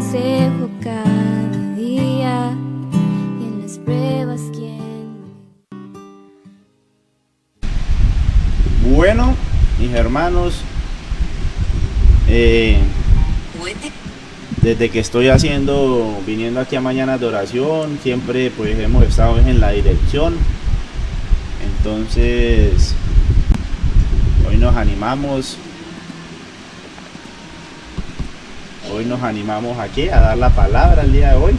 consejo cada día y en las pruebas quien. Bueno, mis hermanos, desde que estoy viniendo aquí a Mañanas de Oración, siempre pues hemos estado en la dirección. Entonces, hoy nos animamos aquí a dar la palabra el día de hoy.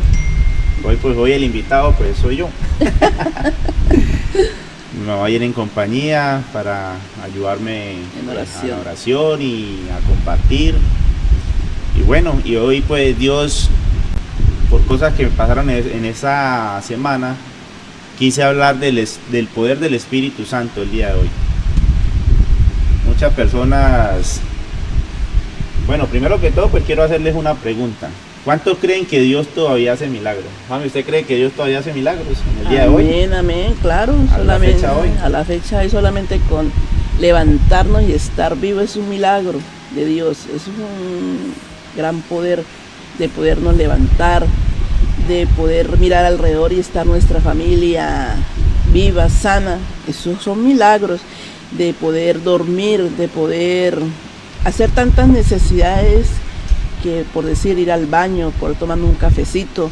Hoy el invitado pues soy yo. Me va a ir en compañía para ayudarme en a la oración. oración y a compartir. Y bueno, y hoy pues Dios, por cosas que me pasaron en esa semana, quise hablar del poder del Espíritu Santo el día de hoy. Muchas personas, bueno, primero que todo pues quiero hacerles una pregunta. ¿Cuántos creen que Dios todavía hace milagros? Mami, ¿usted cree que Dios todavía hace milagros en el día de hoy? Amén, amén, claro. A la fecha hoy. A la fecha hoy, solamente con levantarnos y estar vivo es un milagro de Dios. Es un gran poder de podernos levantar, de poder mirar alrededor y estar nuestra familia viva, sana. Esos son milagros, de poder dormir, de poder hacer tantas necesidades, que por decir ir al baño, por tomarme un cafecito.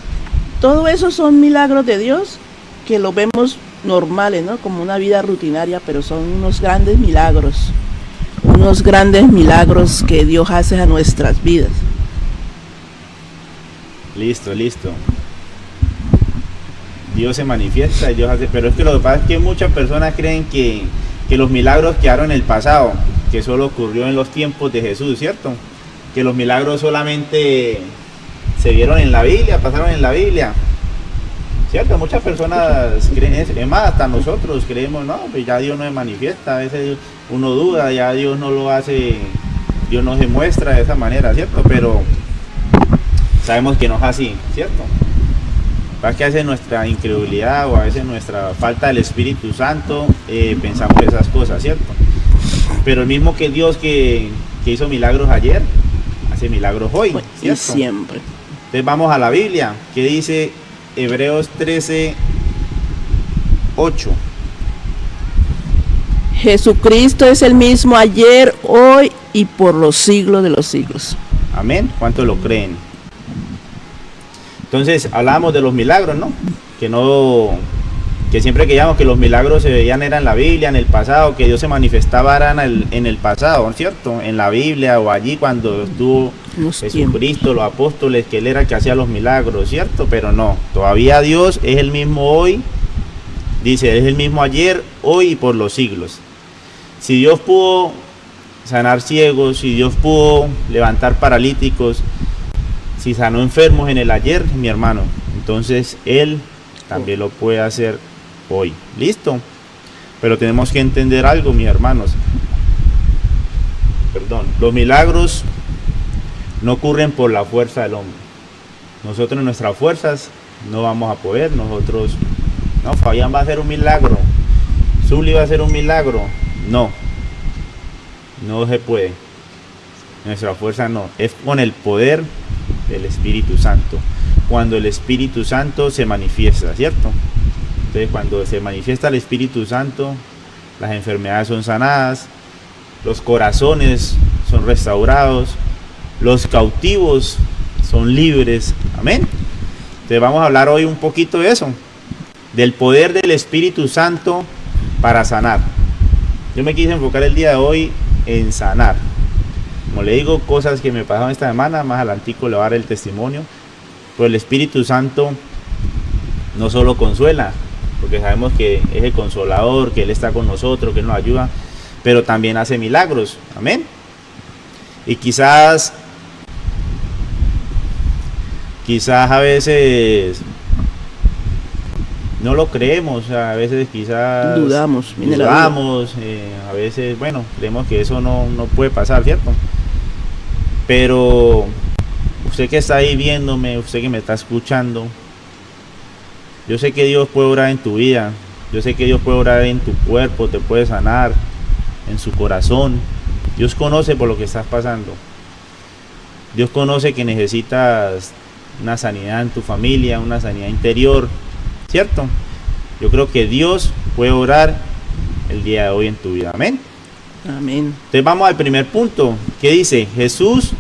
Todo eso son milagros de Dios que lo vemos normales, ¿no? Como una vida rutinaria, pero son unos grandes milagros que Dios hace a nuestras vidas. Listo. Dios se manifiesta y Dios hace, pero es que lo que pasa es que muchas personas creen que los milagros quedaron en el pasado, que solo ocurrió en los tiempos de Jesús, ¿cierto? Que los milagros solamente se vieron en la Biblia, pasaron en la Biblia, ¿cierto? Muchas personas creen eso, es más, hasta nosotros creemos, no, pues ya Dios no se manifiesta, a veces uno duda, ya Dios no lo hace, Dios no se muestra de esa manera, ¿cierto? Pero sabemos que no es así, ¿cierto? Para que a veces nuestra incredulidad o a veces nuestra falta del Espíritu Santo pensamos esas cosas, ¿cierto? Pero el mismo que Dios que hizo milagros ayer, hace milagros hoy, ¿cierto? Y siempre. Entonces vamos a la Biblia, que dice Hebreos 13:8. Jesucristo es el mismo ayer, hoy y por los siglos de los siglos. Amén. ¿Cuántos lo creen? Entonces hablamos de los milagros, ¿no? Que siempre creíamos que los milagros se veían era en la Biblia, en el pasado, que Dios se manifestaba era en el pasado, ¿cierto? En la Biblia o allí cuando estuvo Jesucristo, los apóstoles, que Él era el que hacía los milagros, ¿cierto? Pero no, todavía Dios es el mismo hoy, dice, es el mismo ayer, hoy y por los siglos. Si Dios pudo sanar ciegos, si Dios pudo levantar paralíticos, si sanó enfermos en el ayer, mi hermano, entonces Él también lo puede hacer hoy. ¿Listo? Pero tenemos que entender algo, mis hermanos. Los milagros no ocurren por la fuerza del hombre. Nosotros en nuestras fuerzas no vamos a poder. Nosotros, no, Fabián va a hacer un milagro, Zuli va a hacer un milagro. No se puede. Nuestra fuerza no, es con el poder del Espíritu Santo. Cuando el Espíritu Santo se manifiesta, ¿cierto? Entonces cuando se manifiesta el Espíritu Santo, las enfermedades son sanadas, los corazones son restaurados, los cautivos son libres. Amén. Entonces vamos a hablar hoy un poquito de eso, del poder del Espíritu Santo para sanar. Yo me quise enfocar el día de hoy en sanar. Como le digo, cosas que me pasaron esta semana, más adelantico le voy a dar el testimonio. Pero el Espíritu Santo no solo consuela, porque sabemos que es el consolador, que Él está con nosotros, que Él nos ayuda, pero también hace milagros. Amén. Y quizás a veces no lo creemos, a veces quizás dudamos, a veces, bueno, creemos que eso no puede pasar, ¿cierto? Pero usted que está ahí viéndome, usted que me está escuchando, yo sé que Dios puede orar en tu vida, yo sé que Dios puede orar en tu cuerpo, te puede sanar, en su corazón. Dios conoce por lo que estás pasando. Dios conoce que necesitas una sanidad en tu familia, una sanidad interior, ¿cierto? Yo creo que Dios puede obrar el día de hoy en tu vida. Amén. Amén. Entonces vamos al primer punto, que dice: Jesús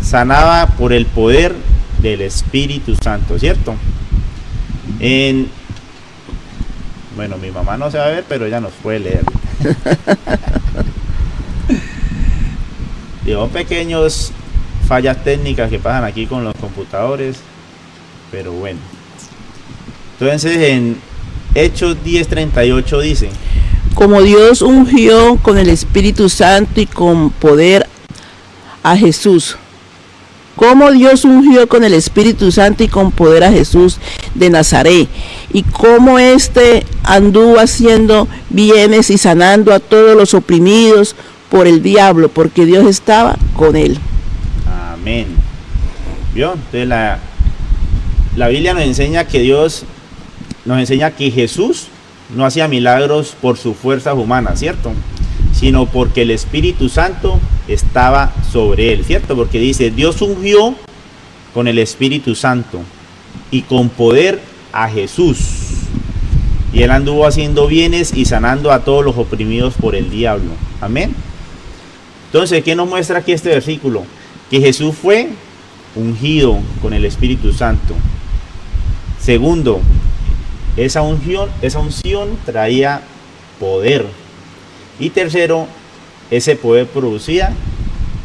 sanaba por el poder del Espíritu Santo, ¿cierto? Bueno, mi mamá no se va a ver, pero ella nos puede leer. Digo, pequeños fallas técnicas que pasan aquí con los computadores, pero bueno. Entonces en Hechos 10:38 dice: Como Dios ungió con el Espíritu Santo y con poder a Jesús. Como Dios ungió con el Espíritu Santo y con poder a Jesús de Nazaret. Y como éste anduvo haciendo bienes y sanando a todos los oprimidos por el diablo, porque Dios estaba con él. Amén. ¿Vio? Entonces la Biblia nos enseña que Dios, nos enseña que Jesús no hacía milagros por sus fuerzas humanas, ¿cierto? Sino porque el Espíritu Santo estaba sobre él, ¿cierto? Porque dice: Dios ungió con el Espíritu Santo y con poder a Jesús. Y él anduvo haciendo bienes y sanando a todos los oprimidos por el diablo. Amén. Entonces, ¿qué nos muestra aquí este versículo? Que Jesús fue ungido con el Espíritu Santo. Segundo, esa unción traía poder. Y tercero, ese poder producía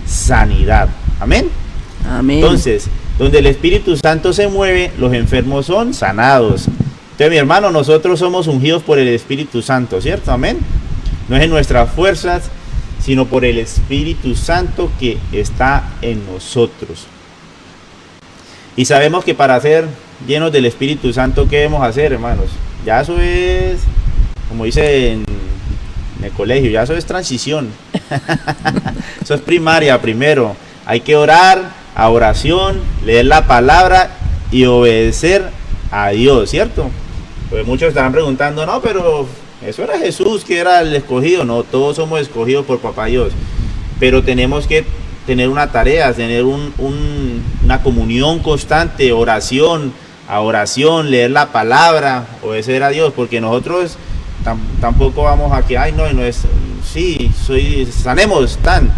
sanidad. Amén. Amén. Entonces, donde el Espíritu Santo se mueve, los enfermos son sanados. Entonces, mi hermano, nosotros somos ungidos por el Espíritu Santo, ¿cierto? Amén. No es en nuestras fuerzas, sino por el Espíritu Santo que está en nosotros. Y sabemos que para ser llenos del Espíritu Santo, ¿qué debemos hacer, hermanos? Ya eso es, como dice en el colegio, ya eso es transición. Eso es primaria primero. Hay que orar, a oración, leer la palabra y obedecer a Dios, ¿cierto? Pues muchos estarán preguntando: no, pero eso era Jesús que era el escogido. No, todos somos escogidos por Papá Dios, pero tenemos que tener una tarea, tener una comunión constante, oración a oración, leer la palabra, obedecer a Dios, porque nosotros tampoco vamos a que, ay, no es, sí, sanemos, tan.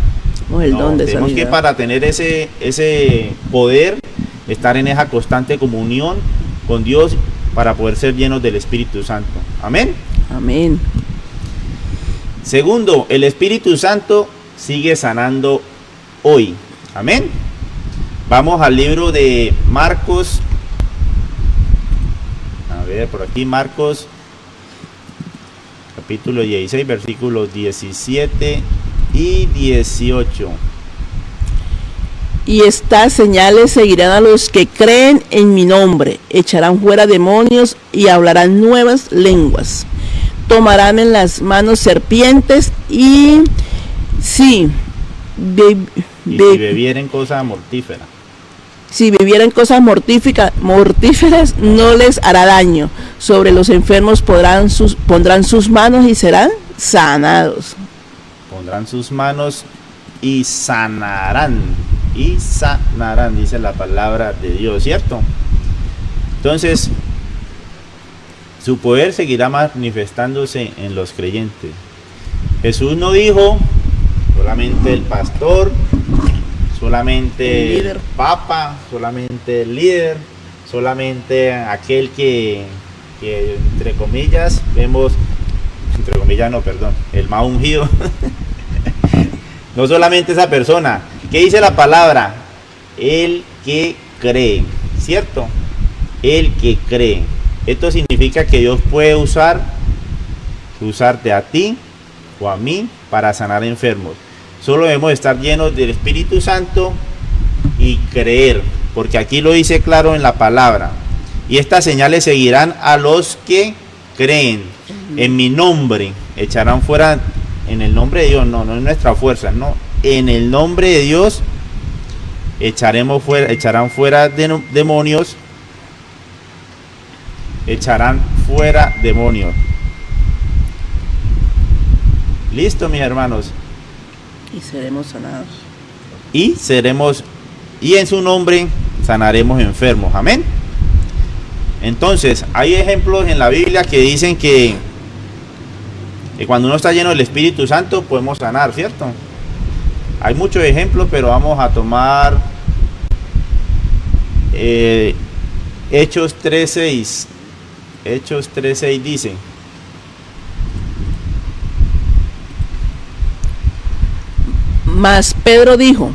El don de tenemos sanidad. que, para tener ese poder, estar en esa constante comunión con Dios para poder ser llenos del Espíritu Santo. Amén. Amén. Segundo, el Espíritu Santo sigue sanando hoy. Amén. Vamos al libro de Marcos. A ver, por aquí Marcos, capítulo 16, versículos 17 y 18. Y estas señales seguirán a los que creen en mi nombre. Echarán fuera demonios y hablarán nuevas lenguas. Tomarán en las manos serpientes y si bebieren cosas mortíferas. Si bebieran cosas mortíferas no les hará daño. Sobre los enfermos pondrán sus manos y serán sanados. Pondrán sus manos y sanarán. Y sanarán, dice la palabra de Dios, ¿cierto? Entonces, su poder seguirá manifestándose en los creyentes. Jesús no dijo solamente el pastor, solamente el papa, solamente el líder, solamente aquel que entre comillas vemos, entre comillas no, perdón, el más ungido. No solamente esa persona. ¿Qué dice la palabra? El que cree, ¿cierto? El que cree. Esto significa que Dios puede usarte a ti o a mí para sanar enfermos. Solo debemos estar llenos del Espíritu Santo y creer, porque aquí lo dice claro en la palabra. Y estas señales seguirán a los que creen. En mi nombre echarán fuera, en el nombre de Dios, no en nuestra fuerza, no. En el nombre de Dios echarán fuera demonios. Echarán fuera demonios. Listo, mis hermanos. Y seremos sanados. Y en su nombre sanaremos enfermos. Amén. Entonces, hay ejemplos en la Biblia que dicen que cuando uno está lleno del Espíritu Santo podemos sanar, ¿cierto? Hay muchos ejemplos, pero vamos a tomar Hechos 3:6. Hechos 3:6 dice: Mas Pedro dijo: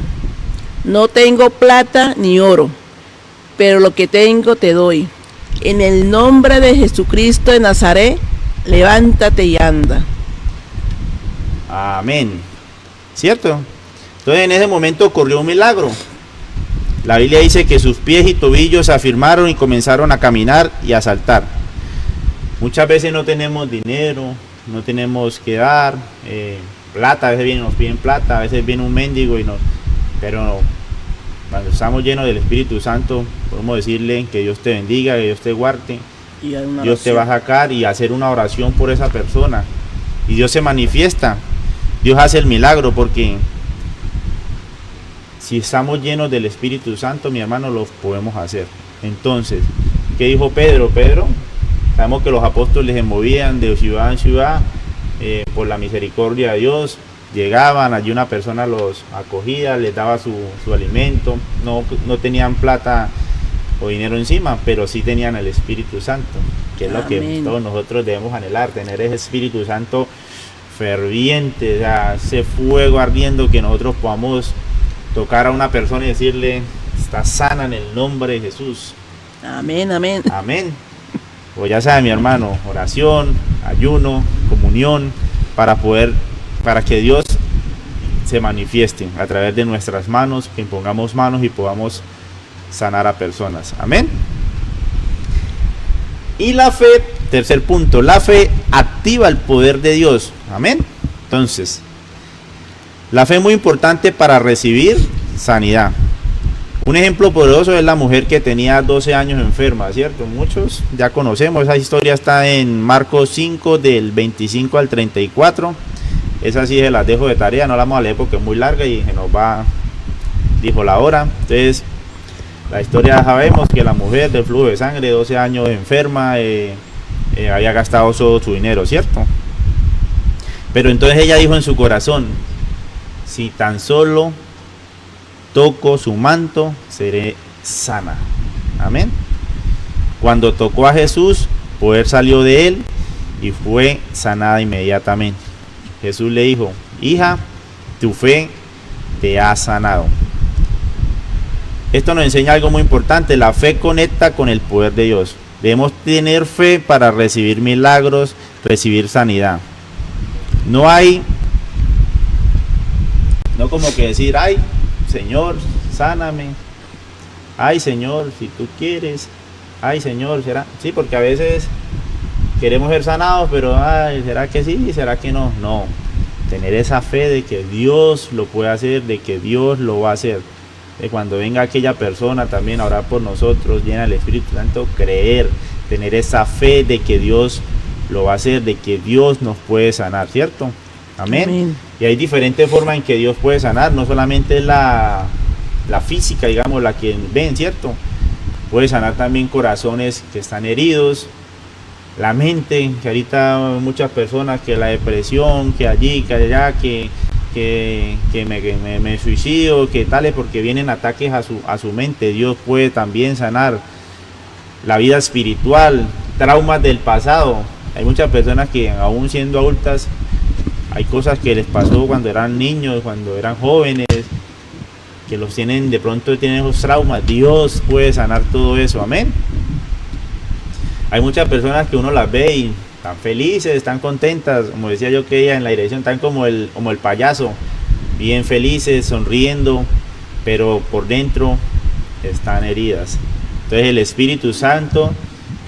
no tengo plata ni oro, pero lo que tengo te doy. En el nombre de Jesucristo de Nazaret, levántate y anda. amén. ¿Cierto? Entonces en ese momento ocurrió un milagro. La Biblia dice que sus pies y tobillos se afirmaron y comenzaron a caminar y a saltar. Muchas veces no tenemos dinero, no tenemos que dar plata, a veces nos piden plata, a veces viene un mendigo pero cuando estamos llenos del Espíritu Santo podemos decirle que Dios te bendiga, que Dios te guarde, Y hay una Dios te va a sacar, y hacer una oración por esa persona, y Dios se manifiesta, Dios hace el milagro, porque si estamos llenos del Espíritu Santo, mi hermano, lo podemos hacer. Entonces, ¿qué dijo Pedro? Sabemos que los apóstoles se movían de ciudad en ciudad por la misericordia de Dios. Llegaban, allí una persona los acogía, les daba su alimento. No tenían plata o dinero encima, pero sí tenían el Espíritu Santo, que es lo que Amén. todos nosotros debemos anhelar, tener ese Espíritu Santo ferviente, o sea, ese fuego ardiendo, que nosotros podamos tocar a una persona y decirle: está sana en el nombre de Jesús. Amén, amén. Amén. Pues ya sabe, mi hermano, oración, ayuno, comunión, para que Dios se manifieste a través de nuestras manos, que impongamos manos y podamos sanar a personas. Amén. Y la fe, tercer punto, la fe activa el poder de Dios. Amén. Entonces, la fe es muy importante para recibir sanidad. Un ejemplo poderoso es la mujer que tenía 12 años enferma, ¿cierto? Muchos ya conocemos, esa historia está en Marcos 5 del 25 al 34. Esa sí se las dejo de tarea, no la vamos a leer porque es muy larga y se nos va, dijo la hora. Entonces, la historia ya sabemos que la mujer del flujo de sangre, 12 años enferma, había gastado todo su dinero, ¿cierto? Pero entonces ella dijo en su corazón: si tan solo toco su manto, seré sana. Amén. Cuando tocó a Jesús, poder salió de él y fue sanada inmediatamente. Jesús le dijo: hija, tu fe te ha sanado. Esto nos enseña algo muy importante. La fe conecta con el poder de Dios. Debemos tener fe para recibir milagros, recibir sanidad. No como que decir: ay, Señor, sáname. Ay, Señor, si tú quieres. Ay, Señor, será. Sí, porque a veces queremos ser sanados, pero ay, ¿será que sí? ¿Será que no? No. Tener esa fe de que Dios lo puede hacer, de que Dios lo va a hacer. De cuando venga aquella persona también a orar por nosotros, llena del Espíritu Santo, creer, tener esa fe de que Dios lo va a hacer, de que Dios nos puede sanar, ¿cierto? Amén. Amén. Y hay diferentes formas en que Dios puede sanar, no solamente la física, digamos, la que ven, ¿cierto? Puede sanar también corazones que están heridos, la mente, que ahorita muchas personas, que la depresión, que allí, que allá, que me suicido, que tales, porque vienen ataques a su mente. Dios puede también sanar la vida espiritual, traumas del pasado. Hay muchas personas que aún siendo adultas, hay cosas que les pasó cuando eran niños, cuando eran jóvenes, que los tienen, de pronto tienen esos traumas. Dios puede sanar todo eso. Amén. Hay muchas personas que uno las ve y están felices, están contentas, como decía yo que ella en la dirección, están como el payaso, bien felices, sonriendo, pero por dentro están heridas. Entonces el Espíritu Santo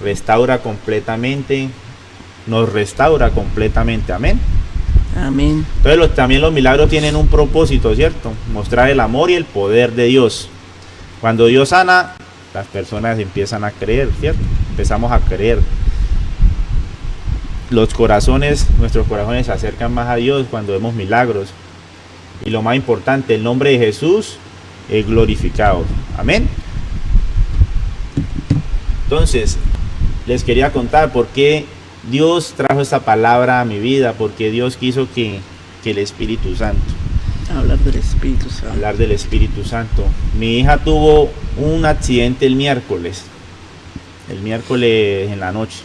restaura completamente, nos restaura completamente. Amén. Amén. Entonces también los milagros tienen un propósito, ¿cierto? Mostrar el amor y el poder de Dios. Cuando Dios sana, las personas empiezan a creer, ¿cierto? Empezamos a creer. Nuestros corazones se acercan más a Dios cuando vemos milagros. Y lo más importante, el nombre de Jesús es glorificado. Amén. Entonces, les quería contar por qué Dios trajo esta palabra a mi vida, porque Dios quiso que el Espíritu Santo, Hablar del Espíritu Santo. hablar del Espíritu Santo. Mi hija tuvo un accidente el miércoles en la noche.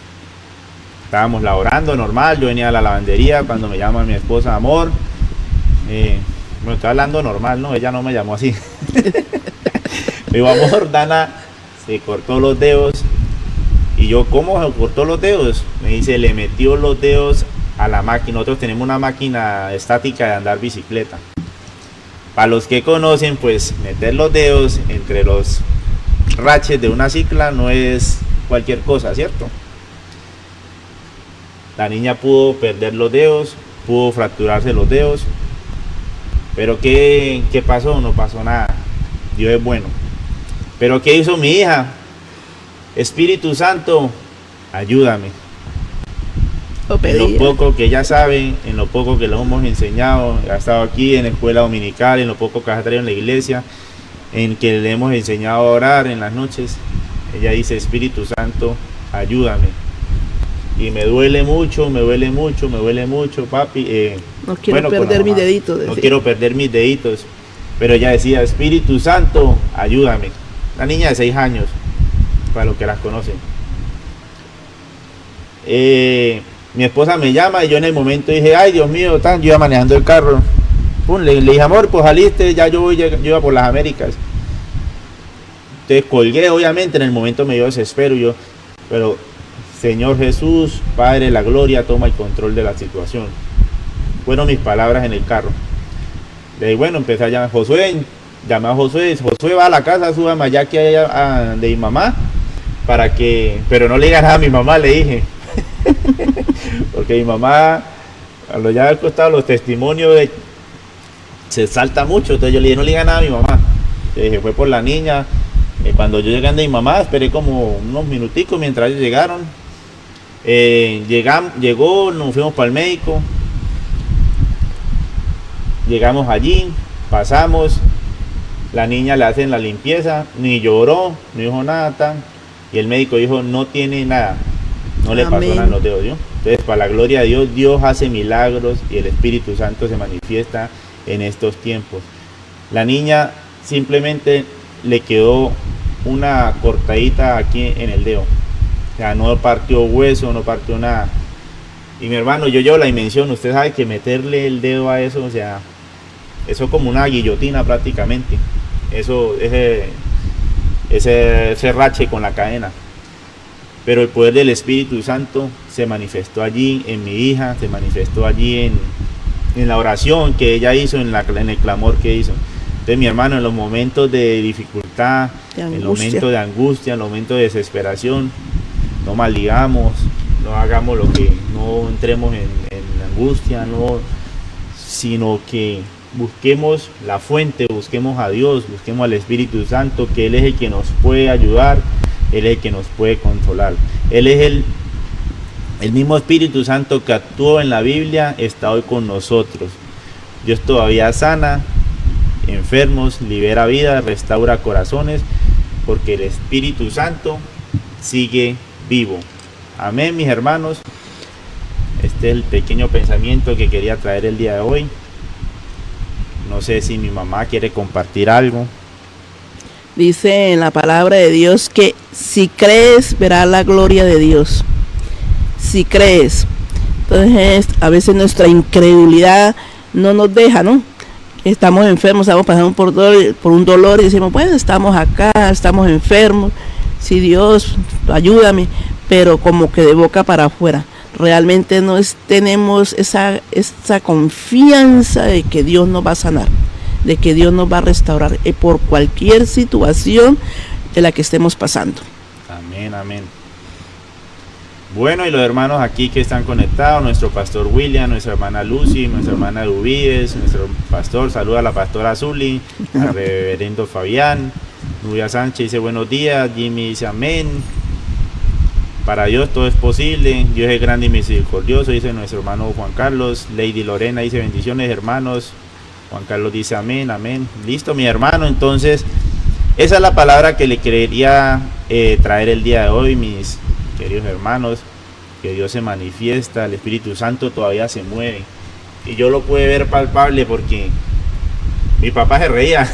Estábamos laborando normal, yo venía a la lavandería cuando me llama mi esposa, amor, bueno, estoy hablando normal, ¿no? Ella no me llamó así. Me dijo, amor, Dana se cortó los dedos. Y yo, ¿cómo se cortó los dedos? Me dice, le metió los dedos a la máquina. Nosotros tenemos una máquina estática de andar bicicleta. Para los que conocen, pues meter los dedos entre los raches de una cicla no es cualquier cosa, ¿cierto? La niña pudo perder los dedos, pudo fracturarse los dedos. Pero ¿qué pasó? No pasó nada. Dios es bueno. Pero ¿qué hizo mi hija? Espíritu Santo, ayúdame. En lo poco que ella sabe, en lo poco que le hemos enseñado, ha estado aquí en la escuela dominical, en lo poco que ha traído en la iglesia, en que le hemos enseñado a orar en las noches, ella dice, Espíritu Santo, ayúdame. Y me duele mucho, papi. No quiero perder mis deditos. No quiero perder mis deditos. Pero ella decía, Espíritu Santo, ayúdame. La niña de 6 años, para los que las conocen. Mi esposa me llama y yo en el momento dije, ay Dios mío, yo iba manejando el carro. Pum, le dije, amor, pues saliste, ya yo iba por las Américas. Entonces colgué, obviamente, en el momento me dio desespero, pero Señor Jesús, Padre de la gloria, toma el control de la situación. Fueron mis palabras en el carro. De ahí, bueno, empecé a llamar a Josué, llamé a Josué va a la casa, súbame allá que hay de mi mamá, pero no le diga nada a mi mamá, le dije. Porque mi mamá, a lo ya he costado los testimonios, se salta mucho, entonces yo le dije, no le diga nada a mi mamá. Le dije, fue por la niña. Cuando yo llegué de mi mamá, esperé como unos minuticos mientras ellos llegaron. Llegó, nos fuimos para el médico. Llegamos allí, pasamos, la niña le hacen la limpieza, ni lloró, ni dijo nada, y el médico dijo, no tiene nada, no le pasó nada en los dedos, ¿no? Entonces, para la gloria de Dios, Dios hace milagros y el Espíritu Santo se manifiesta en estos tiempos. La niña simplemente le quedó una cortadita aquí en el dedo, o sea, no partió hueso, no partió nada. Y mi hermano, yo llevo la dimensión, usted sabe que meterle el dedo a eso, o sea, eso como una guillotina prácticamente, ese rache con la cadena. Pero el poder del Espíritu Santo se manifestó allí en mi hija, se manifestó allí en la oración que ella hizo, en el clamor que hizo. Entonces, mi hermano, en los momentos de dificultad, en los momentos de angustia, en los momentos de desesperación, no maldigamos, no hagamos lo que, no entremos en angustia, sino que busquemos la fuente, busquemos a Dios, busquemos al Espíritu Santo, que Él es el que nos puede ayudar, Él es el que nos puede controlar. Él es el mismo Espíritu Santo que actuó en la Biblia, está hoy con nosotros. Dios todavía sana enfermos, libera vidas, restaura corazones, porque el Espíritu Santo sigue vivo. Amén, mis hermanos. Este es el pequeño pensamiento que quería traer el día de hoy. No sé si mi mamá quiere compartir algo. Dice en la palabra de Dios que si crees verás la gloria de Dios. Si crees. Entonces a veces nuestra incredulidad no nos deja, ¿no? Estamos enfermos, estamos pasando por un dolor y decimos, bueno, estamos acá, estamos enfermos. Si Dios, ayúdame. Pero como que de boca para afuera. Realmente no tenemos esa confianza de que Dios nos va a sanar, de que Dios nos va a restaurar por cualquier situación de la que estemos pasando. Amén, amén. Bueno, y los hermanos aquí que están conectados, nuestro pastor William, nuestra hermana Lucy, nuestra hermana Dubides, nuestro pastor, saluda a la pastora Zuli, al reverendo Fabián, Nubia Sánchez dice buenos días, Jimmy dice amén. Para Dios todo es posible, Dios es grande y misericordioso, dice nuestro hermano Juan Carlos. Lady Lorena dice bendiciones hermanos. Juan Carlos dice amén, amén. Listo, mi hermano, entonces esa es la palabra que le quería traer el día de hoy, mis queridos hermanos, que Dios se manifiesta, el Espíritu Santo todavía se mueve. Y yo lo pude ver palpable porque mi papá se reía.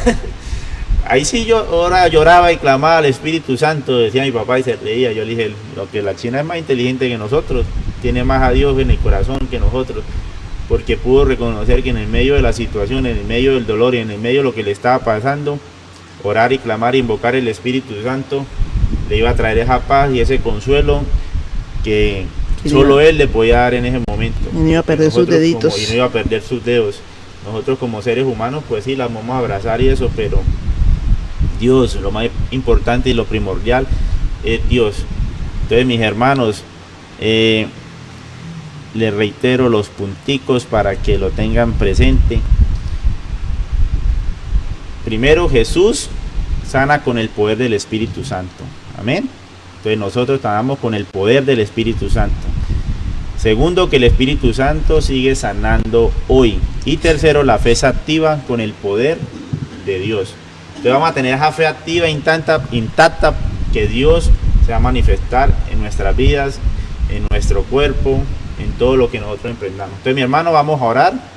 Ahí sí yo ahora lloraba y clamaba al Espíritu Santo, decía mi papá, y se reía. Yo le dije, lo que la China es más inteligente que nosotros, tiene más a Dios en el corazón que nosotros, porque pudo reconocer que en el medio de la situación, en el medio del dolor y en el medio de lo que le estaba pasando, orar y clamar, invocar el Espíritu Santo, le iba a traer esa paz y ese consuelo que solo Él le podía dar en ese momento. Y no iba a perder sus deditos. Y no iba a perder sus dedos. Nosotros como seres humanos, pues sí, las vamos a abrazar y eso, pero Dios, lo más importante y lo primordial es Dios. Entonces, mis hermanos, les reitero los punticos para que lo tengan presente. Primero, Jesús sana con el poder del Espíritu Santo. Amén. Entonces nosotros estamos con el poder del Espíritu Santo. Segundo, que el Espíritu Santo sigue sanando hoy. Y tercero, la fe se activa con el poder de Dios. Entonces vamos a tener esa fe activa intacta que Dios se va a manifestar en nuestras vidas, en nuestro cuerpo, en todo lo que nosotros emprendamos. Entonces, mi hermano, vamos a orar.